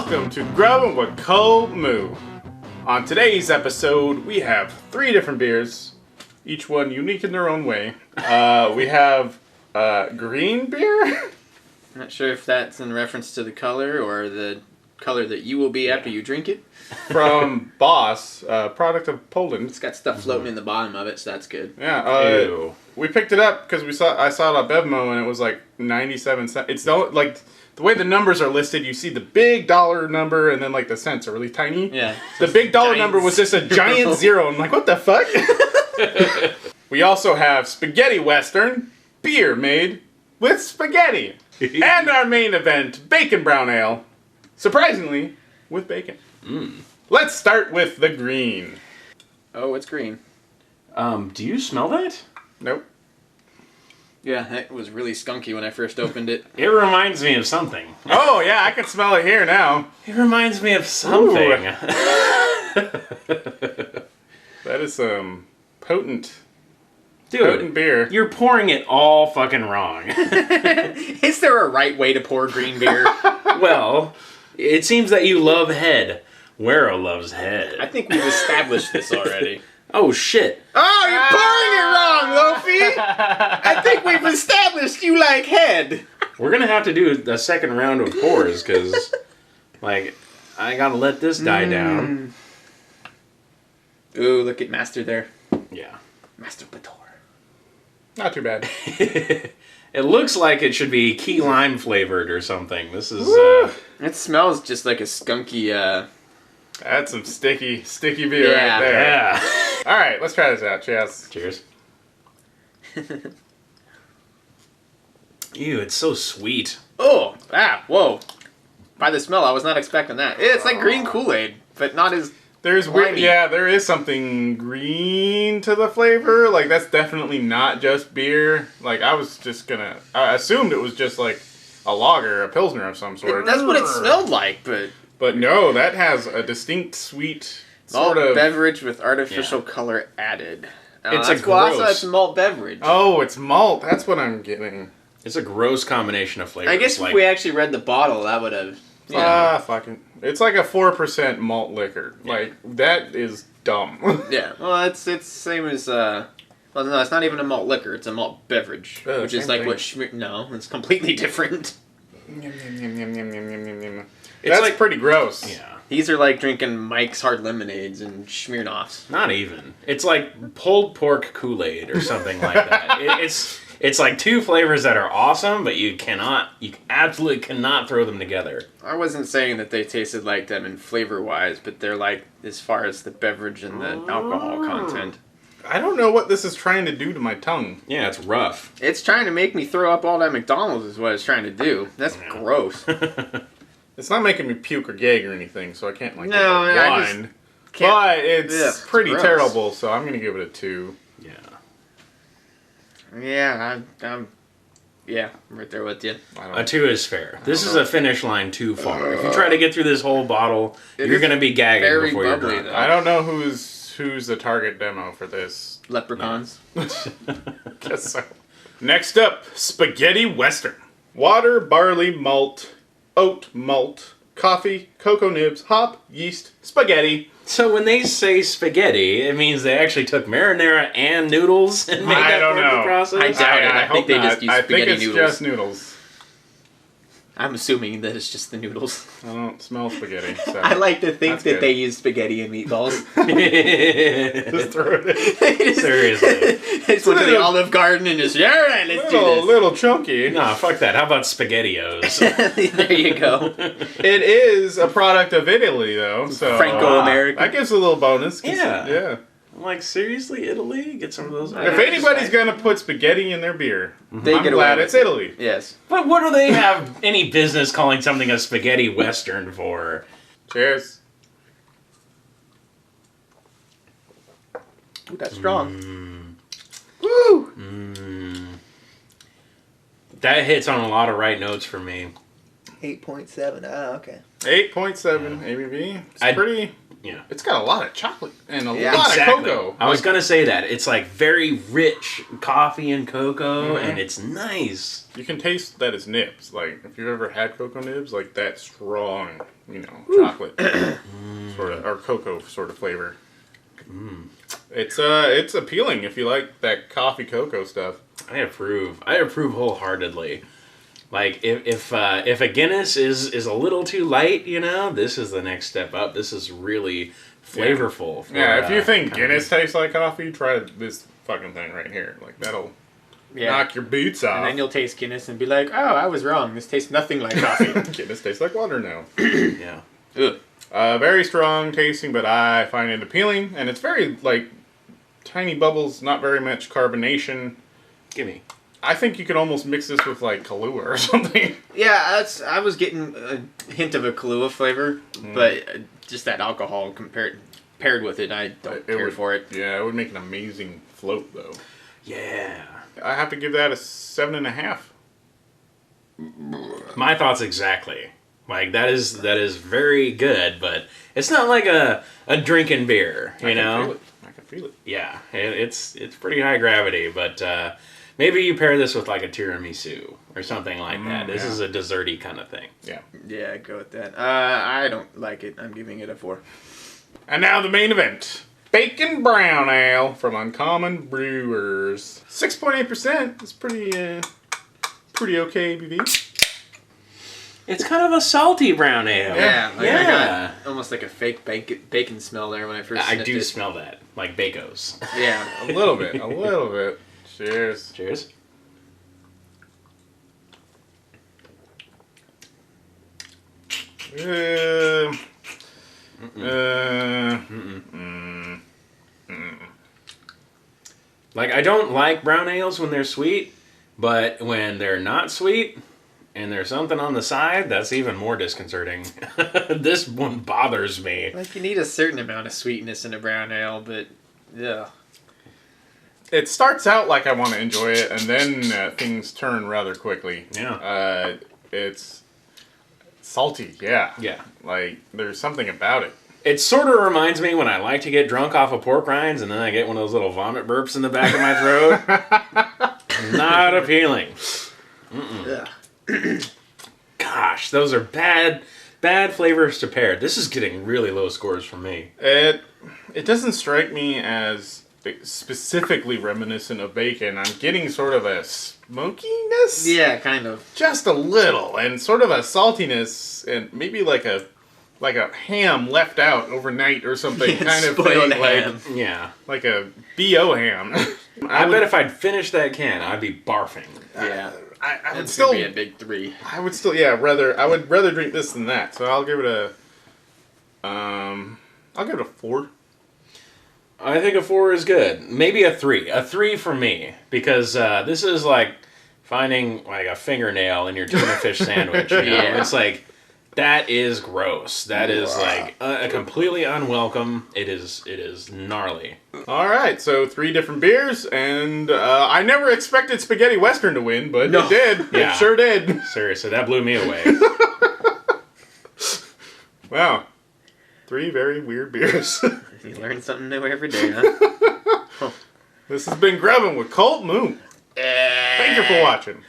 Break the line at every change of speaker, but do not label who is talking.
Welcome to Grubbin with CultMoo. On today's episode, we have 3 different beers, each one unique in their own way. We have green beer.
I'm not sure if that's in reference to the color or the color that you will be after you drink it.
From Boss, product of Poland.
It's got stuff floating in the bottom of it, so that's good.
Yeah, we picked it up because I saw it on Bevmo and it was like 97 cents. It's like the way the numbers are listed, you see the big dollar number and then like the cents are really tiny.
Yeah.
The big dollar number was just a giant zero. I'm like, what the fuck? We also have spaghetti western, beer made with spaghetti. And our main event, bacon brown ale. Surprisingly, with bacon. Let's start with the green.
Oh, it's green.
Do you smell that?
Nope.
Yeah, that was really skunky when I first opened it.
It reminds me of something.
Oh, yeah, I can smell it here now.
It reminds me of something.
That is some potent beer.
You're pouring it all fucking wrong.
Is there a right way to pour green beer?
Well, it seems that you love head. Wero loves head.
I think we've established this already.
Oh, shit.
Oh, you're pouring it wrong, Lofi! I think we've established you like head.
We're going to have to do a second round of pours, because, like, I got to let this die down.
Ooh, look at Master there.
Yeah.
Master Bator.
Not too bad.
It looks like it should be key lime flavored or something. This is,
It smells just like a skunky,
That's some sticky beer right there.
Yeah.
All right, let's try this out. Cheers.
Cheers. Ew, it's so sweet.
Oh, whoa. By the smell, I was not expecting that. It's like green Kool-Aid, but not as...
There's weird, yeah, there is something green to the flavor. Like, that's definitely not just beer. Like, I assumed it was just like a lager, a pilsner of some sort.
That's what it smelled like, but...
But no, that has a distinct sweet
Malt
sort of
beverage with artificial color added.
It's
that's
a gross...
it's malt beverage.
Oh, it's malt. That's what I'm getting.
It's a gross combination of flavors.
I guess if we actually read the bottle, that would have...
Fucking... It's like a 4% malt liquor. Yeah. Like, that is dumb.
Yeah, well, it's same as... Well, no, it's not even a malt liquor. It's a malt beverage, which is like
thing.
what... No, it's completely different.
That's like pretty gross.
Yeah.
These are like drinking Mike's Hard Lemonades and Smirnoffs.
Not even. It's like pulled pork Kool-Aid or something like that. It's like 2 flavors that are awesome, but you absolutely cannot throw them together.
I wasn't saying that they tasted like them in flavor-wise, but they're like as far as the beverage and the alcohol content.
I don't know what this is trying to do to my tongue.
Yeah, it's rough.
It's trying to make me throw up all that McDonald's is what it's trying to do. That's gross.
It's not making me puke or gag or anything, so I can't like
No,
get
I
blind. But it's pretty
gross.
terrible, so I'm gonna give it a 2.
Yeah.
Yeah, I'm right there with you.
A 2 is fair. This is a finish line too far. If you try to get through this whole bottle, you're gonna be gagging before you're done.
I don't know who's the target demo for this.
Leprechauns.
Guess so. Next up, spaghetti western. Water, barley, malt, oat malt, coffee, cocoa nibs, hop, yeast, spaghetti.
So when they say spaghetti, it means they actually took marinara and noodles and made that part of the process?
I doubt it. I think they just use spaghetti
I think it's
noodles.
just noodles.
I'm assuming that it's just the noodles.
I don't smell spaghetti. So
I like to think
that's
that
good.
they use spaghetti and meatballs.
Just throw it in.
Seriously.
Just went to the Olive Garden and just, all right, let's do this.
Little chunky.
Nah, fuck that. How about SpaghettiOs?
There you go.
It is a product of Italy, though. So
Franco-American.
that gives a little bonus.
Yeah.
Yeah.
I'm like, seriously, Italy? Get some of those.
If anybody's gonna put spaghetti in their beer,
They
I'm
get
glad
away
it's
with it.
Italy.
Yes.
But what do they have any business calling something a spaghetti western for?
Cheers.
Ooh, that's strong. Woo!
That hits on a lot of right notes for me.
8.7. Ah, okay.
8.7 ABV. It's pretty.
Yeah.
It's got a lot of chocolate and a
Yeah,
lot
Exactly.
of cocoa.
I was gonna say that. It's like very rich coffee and cocoa, and it's nice.
You can taste that it's nibs. Like, if you've ever had cocoa nibs, like that strong, chocolate sort of, or cocoa sort of flavor. It's appealing if you like that coffee cocoa stuff.
I approve. I approve wholeheartedly. Like if a Guinness is a little too light, this is the next step up. This is really flavorful. For,
if you think Guinness tastes like coffee, try this fucking thing right here. Like, that'll knock your boots off.
And then you'll taste Guinness and be like, oh, I was wrong. This tastes nothing like coffee.
Guinness tastes like water now.
Yeah.
Ugh.
Very strong tasting, but I find it appealing, and it's very like tiny bubbles, not very much carbonation.
Gimme.
I think you could almost mix this with like Kahlua or something.
Yeah, I was getting a hint of a Kahlua flavor, but just that alcohol paired with it, I don't care for it.
Yeah, it would make an amazing float, though.
Yeah.
I have to give that a 7.5.
My thoughts exactly. Like that is very good, but it's not like a drinking beer, you know.
I can feel it.
Yeah, it's pretty high gravity, but maybe you pair this with like a tiramisu or something like that. This is a desserty kind of thing.
Yeah.
Yeah, go with that. I don't like it. I'm giving it a 4.
And now the main event. Bacon Brown Ale from Uncommon Brewers. 6.8%. It's pretty okay ABV.
It's kind of a salty brown ale.
Yeah, I
Yeah.
got almost like a fake bacon smell there when I first
I
sniffed
do
it.
smell that, like Bacos.
Yeah.
A little bit. A little bit. Cheers.
Cheers. Like, I don't like brown ales when they're sweet, but when they're not sweet and there's something on the side, that's even more disconcerting. This one bothers me.
Like, you need a certain amount of sweetness in a brown ale, but yeah.
It starts out like I want to enjoy it, and then things turn rather quickly.
Yeah.
It's salty, yeah.
Yeah.
Like, there's something about it.
It sort of reminds me when I like to get drunk off of pork rinds and then I get one of those little vomit burps in the back of my throat. Not appealing. Gosh, those are bad flavors to pair. This is getting really low scores from me.
It doesn't strike me as specifically reminiscent of bacon. I'm getting sort of a smokiness.
Yeah, kind of.
Just a little, and sort of a saltiness, and maybe like a ham left out overnight or something, kind of
Spoiled
thing.
ham.
Yeah.
Like a BO ham.
I bet if I'd finished that can, I'd be barfing.
Yeah.
I would
That's
still
gonna be a big 3.
I would still, I would rather drink this than that. So I'll give it a 4.
I think a 4 is good. Maybe a 3. A 3 for me. Because this is like finding like a fingernail in your tuna fish sandwich. You know?
Yeah.
It's like, that is gross. That is like completely unwelcome. It is gnarly.
All right, so 3 different beers, and I never expected Spaghetti Western to win, but it did.
Yeah.
It sure did.
Seriously, that blew me away.
Wow. 3 very weird beers.
You learn something new every day, huh?
This has been Grubbin with CultMoo. Thank you for watching.